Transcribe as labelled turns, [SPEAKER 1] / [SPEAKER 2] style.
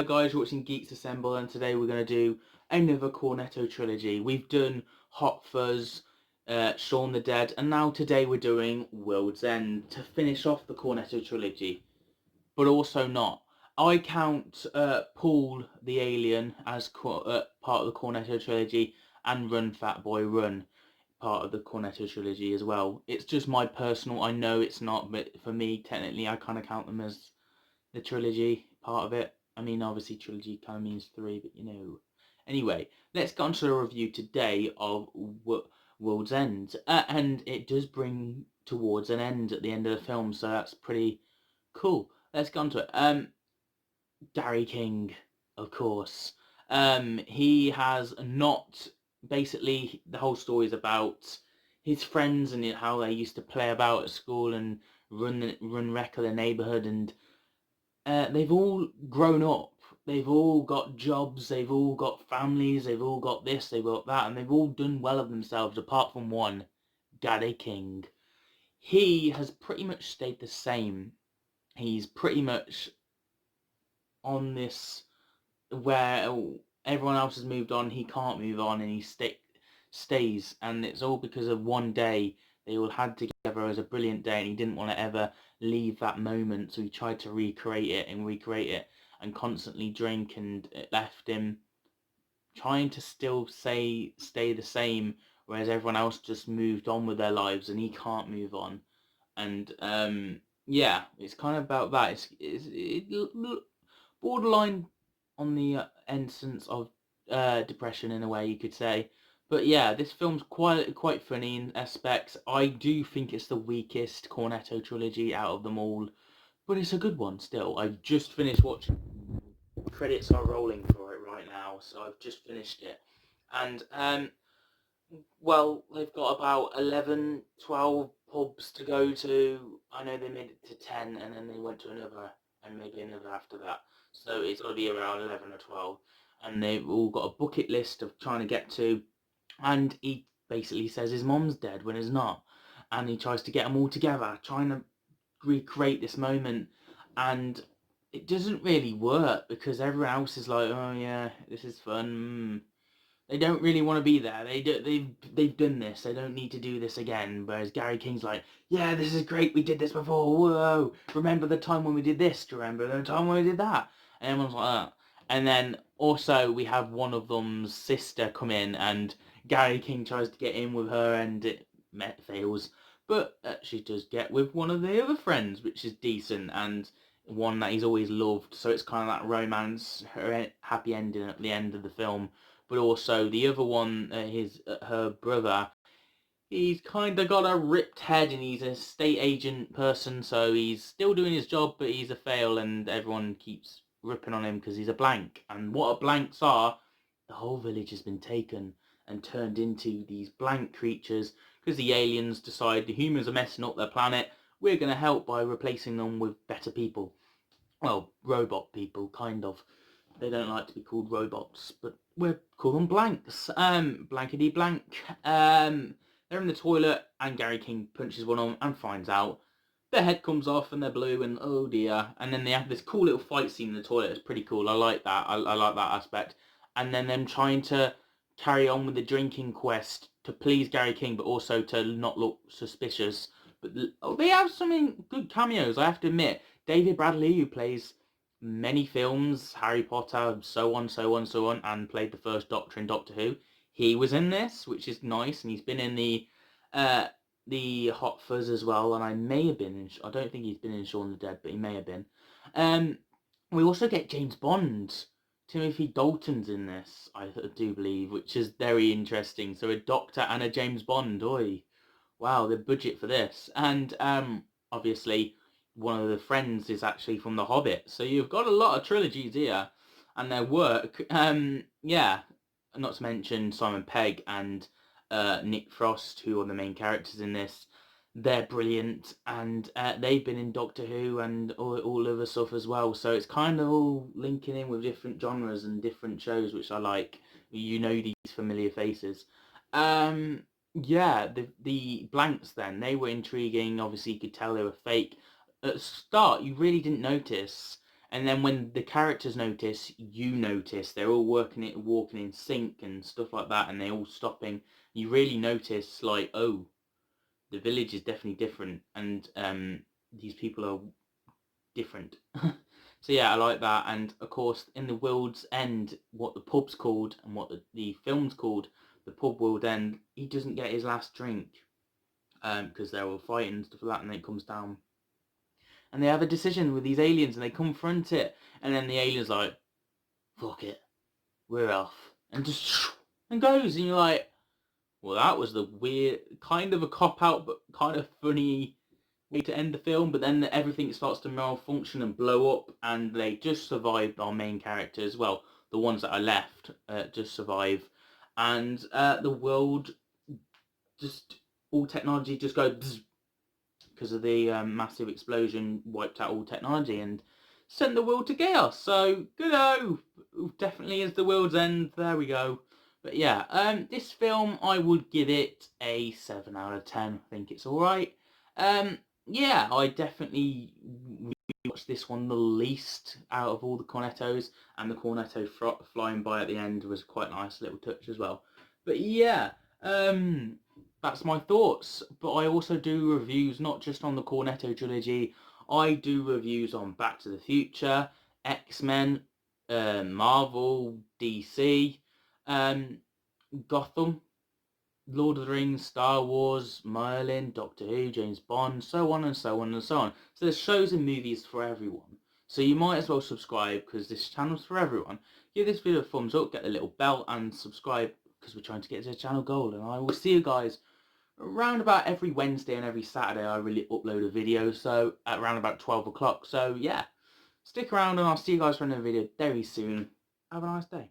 [SPEAKER 1] guys, you're watching Geeks Assemble, and today we're going to do another Cornetto trilogy. We've done Hot Fuzz, Shaun the Dead, and now today we're doing World's End to finish off the Cornetto trilogy, but also not. I count Paul the Alien as part of the Cornetto trilogy, and Run Fat Boy Run part of the Cornetto trilogy as well. It's just my personal, I know it's not, but for me, technically, I kind of count them as the trilogy part of it. I mean, obviously trilogy kind of means three, but you know. Anyway, let's get on to the review today of World's End. And it does bring towards an end at the end of the film, so that's pretty cool. Let's get on to it. Gary King, of course. He has not... Basically, the whole story is about his friends and how they used to play about at school and run wreck of the neighborhood, and they've all grown up. They've all got jobs. They've all got families. They've all got this. They've got that. And they've all done well of themselves, apart from one, Gary King. He has pretty much stayed the same. He's pretty much on this where everyone else has moved on. He can't move on, and he stays. And it's all because of one day they all had together as a brilliant day, and he didn't want to ever leave that moment, so he tried to recreate it and constantly drink, and it left him trying to still stay the same, whereas everyone else just moved on with their lives and he can't move on. And yeah, it's kind of about that. It's borderline on the essence of depression in a way, you could say. But yeah, this film's quite funny in aspects. I do think it's the weakest Cornetto trilogy out of them all, but it's a good one still. I've just finished watching. Credits are rolling for it right now, so I've just finished it. And well, they've got about 11, 12 pubs to go to. I know they made it to 10, and then they went to another, and maybe another after that. So it's got to be around 11 or 12. And they've all got a bucket list of trying to get to. And he basically says his mom's dead when it's not. And he tries to get them all together, trying to recreate this moment. And it doesn't really work because everyone else is like, oh yeah, this is fun. They don't really want to be there. They've done this. They don't need to do this again. Whereas Gary King's like, yeah, this is great. We did this before. Whoa! Remember the time when we did this? Do you remember the time when we did that? And everyone's like that. And then also we have one of them's sister come in, and Gary King tries to get in with her, and it fails. But she does get with one of the other friends, which is decent, and one that he's always loved. So it's kind of that romance, her happy ending at the end of the film. But also the other one, her brother, he's kind of got a ripped head, and he's a state agent person, so he's still doing his job, but he's a fail, and everyone keeps ripping on him because he's a blank. And what a blanks are, the whole village has been taken and turned into these blank creatures because the aliens decide the humans are messing up their planet. We're going to help by replacing them with better people. Well, robot people, kind of. They don't like to be called robots, but we'll call them blanks. Blankety blank. They're in the toilet, and Gary King punches one of them and finds out. Their head comes off, and they're blue, and oh dear. And then they have this cool little fight scene in the toilet. It's pretty cool. I like that. I like that aspect. And then them trying to carry on with the drinking quest to please Gary King, but also to not look suspicious. But they have some good cameos, I have to admit. David Bradley, who plays many films, Harry Potter, so on, and played the first Doctor in Doctor Who. He was in this, which is nice, and he's been in the Hot Fuzz as well, and I may have been in, I don't think he's been in Shaun the Dead, but he may have been. We also get James Bond. Timothy Dalton's in this, I do believe, which is very interesting. So a Doctor and a James Bond, oi. Wow, the budget for this. And obviously one of the friends is actually from The Hobbit. So you've got a lot of trilogies here, and their work. Yeah, not to mention Simon Pegg and Nick Frost, who are the main characters in this. They're brilliant, and they've been in Doctor Who and all other stuff as well. So it's kind of all linking in with different genres and different shows, which I like. You know these familiar faces. Yeah, the blanks then, they were intriguing. Obviously, you could tell they were fake. At the start, you really didn't notice And then when the characters notice, you notice. They're all walking in sync and stuff like that, and they're all stopping. You really notice, like, oh, the village is definitely different, and these people are different. So yeah, I like that. And of course, in the World's End, what the pub's called and what the film's called, the pub World's End, he doesn't get his last drink because they're all fighting and stuff like that, and then it comes down. And they have a decision with these aliens, and they confront it, and then the alien's like, fuck it, we're off. And just and goes, and you're like, well, that was the weird, kind of a cop-out, but kind of funny way to end the film. But then everything starts to malfunction and blow up, and they just survived. Our main characters, well, the ones that are left, just survive. And the world, just all technology just goes because of the massive explosion, wiped out all technology and sent the world to chaos. So, good-o! Definitely is the World's End. There we go. But yeah, this film, I would give it a 7 out of 10. I think it's alright. Yeah, I definitely watched this one the least out of all the Cornettos, and the Cornetto flying by at the end was quite a nice little touch as well. But yeah, that's my thoughts. But I also do reviews not just on the Cornetto trilogy. I do reviews on Back to the Future, X-Men, Marvel, DC, Gotham, Lord of the Rings, Star Wars, Merlin, Doctor Who, James Bond, so on and so on and so on. So there's shows and movies for everyone. So you might as well subscribe because this channel's for everyone. Give this video a thumbs up, get the little bell and subscribe because we're trying to get to the channel goal. And I will see you guys around about every Wednesday and every Saturday. I really upload a video, so at around about 12 o'clock. So yeah, stick around and I'll see you guys for another video very soon. Have a nice day.